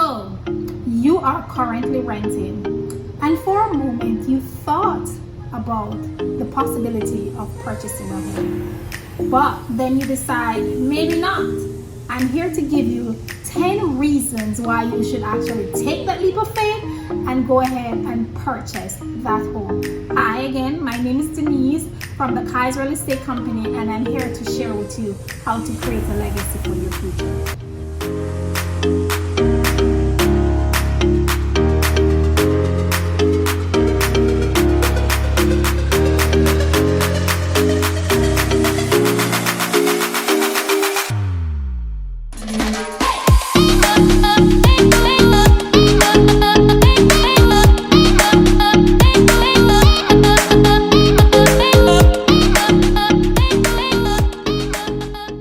So, you are currently renting, and for a moment you thought about the possibility of purchasing a home, but then you decide maybe not. I'm here to give you 10 reasons why you should actually take that leap of faith and go ahead and purchase that home. Hi again, my name is Denise from the Kai's Real Estate Company, and I'm here to share with you how to create a legacy for your future.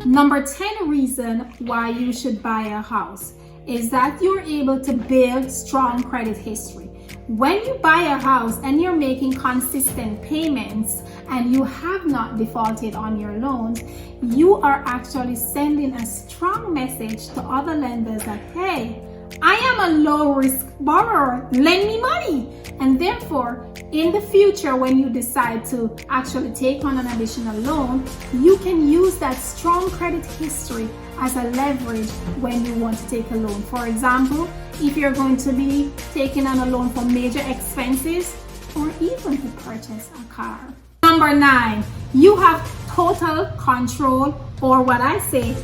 Number 10 reason why you should buy a house is that you're able to build strong credit history. When you buy a house and you're making consistent payments and you have not defaulted on your loans, you are actually sending a strong message to other lenders that, hey, I am a low risk borrower, lend me money. And therefore, in the future, when you decide to actually take on an additional loan, you can use that strong credit history as a leverage when you want to take a loan. For example, if you're going to be taking on a loan for major expenses or even to purchase a car. Number 9, you have total control, or what I say,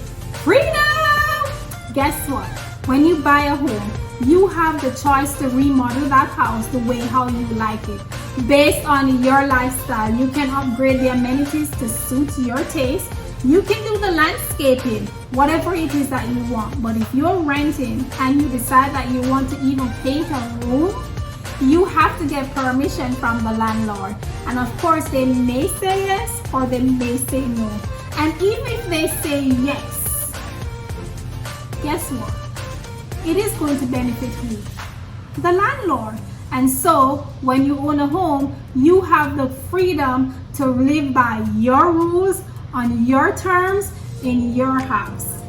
freedom. Guess what? When you buy a home, you have the choice to remodel that house the way how you like it. Based on your lifestyle, you can upgrade the amenities to suit your taste. You can do the landscaping, whatever it is that you want. But if you're renting and you decide that you want to even paint a room, you have to get permission from the landlord. And of course, they may say yes or they may say no. And even if they say yes, guess what? It is going to benefit you, the landlord. And so when you own a home, you have the freedom to live by your rules on your terms in your house.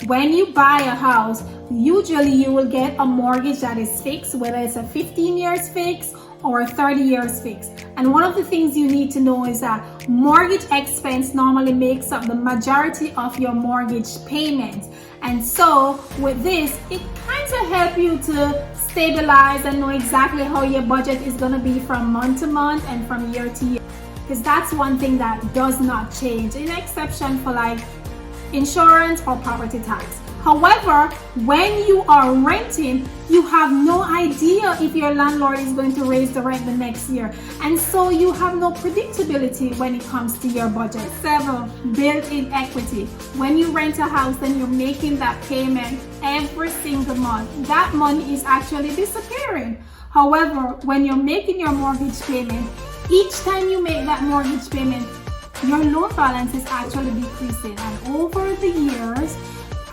When you buy a house, usually you will get a mortgage that is fixed, whether it's a 15 years fixed or a 30 years fixed. And one of the things you need to know is that mortgage expense normally makes up the majority of your mortgage payments. And so with this, it kind of helps you to stabilize and know exactly how your budget is going to be from month to month and from year to year. Because that's one thing that does not change, in exception for like insurance or property tax. However, when you are renting, you have no idea if your landlord is going to raise the rent the next year. And so you have no predictability when it comes to your budget. 7, built-in equity. When you rent a house and you're making that payment every single month, that money is actually disappearing. However, when you're making your mortgage payment, each time you make that mortgage payment, your loan balance is actually decreasing. And over the years,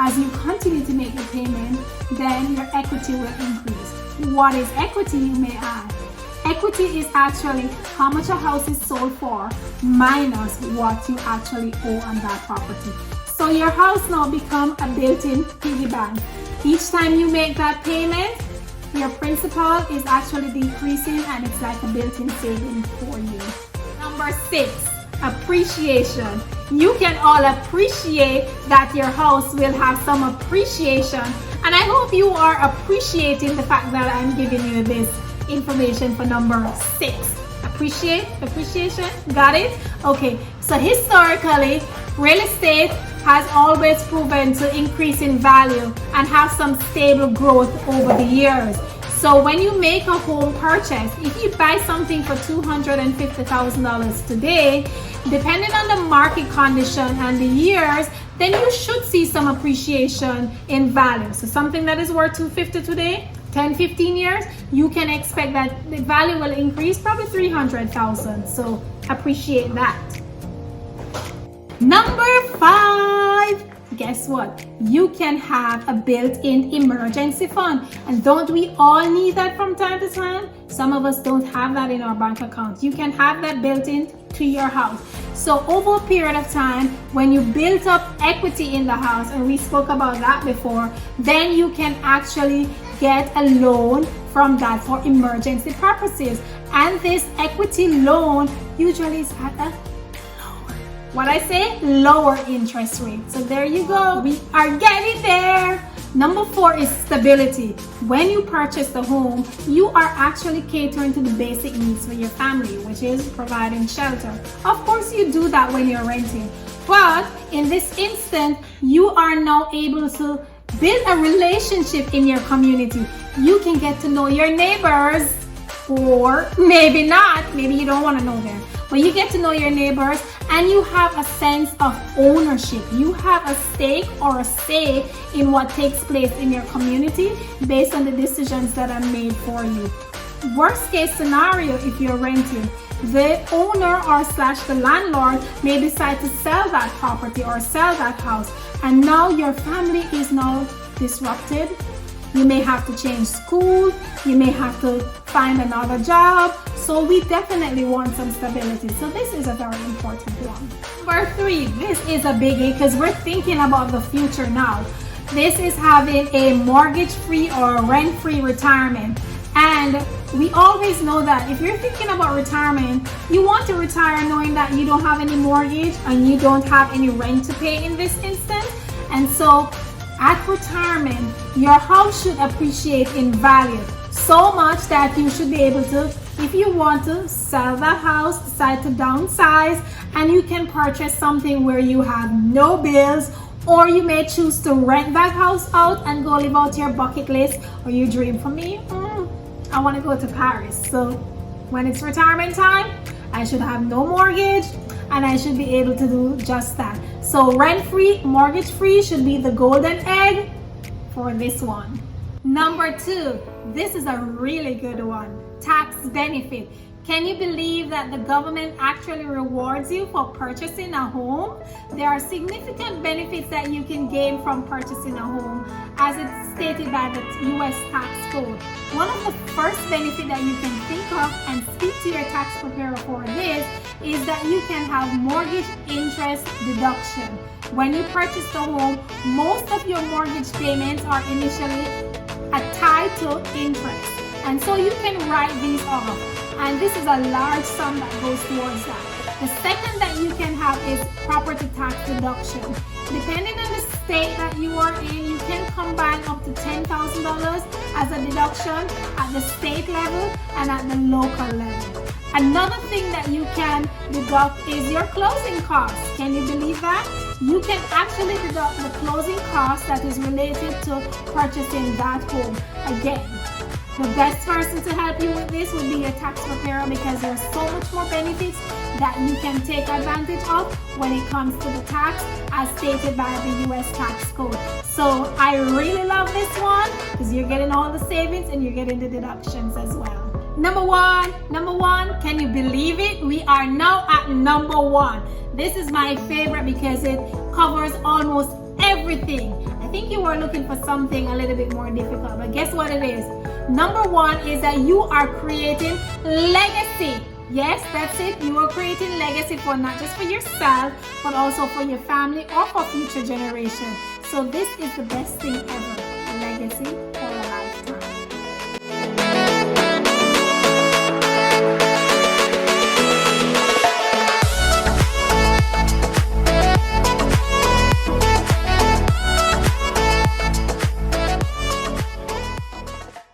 as you continue to make the payment, then your equity will increase. What is equity, you may ask? Equity is actually how much a house is sold for minus what you actually owe on that property. So your house now become a built-in piggy bank. Each time you make that payment, your principal is actually decreasing, and it's like a built-in saving for you. Number 6, appreciation. You can all appreciate that your house will have some appreciation, and I hope you are appreciating the fact that I'm giving you this information for number 6. Appreciation, got it? Okay, so historically, real estate has always proven to increase in value and have some stable growth over the years. So when you make a home purchase, if you buy something for $250,000 today, depending on the market condition and the years, then you should see some appreciation in value. So something that is worth $250 today, 10, 15 years, you can expect that the value will increase probably $300,000. So appreciate that. Number 5, guess what? You can have a built-in emergency fund. And don't we all need that from time to time? Some of us don't have that in our bank account. You can have that built in to your house. So over a period of time, when you build up equity in the house, and we spoke about that before, then you can actually get a loan from that for emergency purposes. And this equity loan usually is at a lower interest rate. So there you go. We are getting there. Number 4 is stability. When you purchase the home, you are actually catering to the basic needs for your family, which is providing shelter. Of course, you do that when you're renting. But in this instance, you are now able to build a relationship in your community. You can get to know your neighbors, or maybe not. Maybe you don't want to know them. But you get to know your neighbors and you have a sense of ownership. You have a stake or a say in what takes place in your community based on the decisions that are made for you. Worst case scenario, if you're renting, the owner or / the landlord may decide to sell that property or sell that house, and now your family is now disrupted. You may have to change school, you may have to find another job. So we definitely want some stability. So this is a very important one. Number 3, this is a biggie because we're thinking about the future now. This is having a mortgage-free or rent-free retirement. And we always know that if you're thinking about retirement, you want to retire knowing that you don't have any mortgage and you don't have any rent to pay in this instance. And so at retirement, your house should appreciate in value so much that you should be able to, if you want to, sell that house, decide to downsize, and you can purchase something where you have no bills, or you may choose to rent that house out and go live out your bucket list or your dream. For me, I want to go to Paris. So when it's retirement time, I should have no mortgage and I should be able to do just that. So rent-free, mortgage-free should be the golden egg for this one. Number 2, this is a really good one. Tax benefit. Can you believe that the government actually rewards you for purchasing a home? There are significant benefits that you can gain from purchasing a home, as it's stated by the U.S. tax code. One of the first benefits that you can think of and speak to your tax preparer for this is that you can have mortgage interest deduction. When you purchase the home, most of your mortgage payments are initially tied to interest. And so you can write these off. And this is a large sum that goes towards that. The second that you can have is property tax deduction. Depending on the state that you are in, you can combine up to $10,000 as a deduction at the state level and at the local level. Another thing that you can deduct is your closing costs. Can you believe that? You can actually deduct the closing cost that is related to purchasing that home. Again, the best person to help you with this would be your tax preparer, because there's so much more benefits that you can take advantage of when it comes to the tax as stated by the US tax code. So I really love this one because you're getting all the savings and you're getting the deductions as well. Number one, can you believe it? We are now at number 1. This is my favorite because it covers almost everything. I think you were looking for something a little bit more difficult, but guess what it is? Number 1 is that you are creating legacy. Yes, that's it. You are creating legacy for not just for yourself, but also for your family or for future generations. So this is the best thing ever, legacy.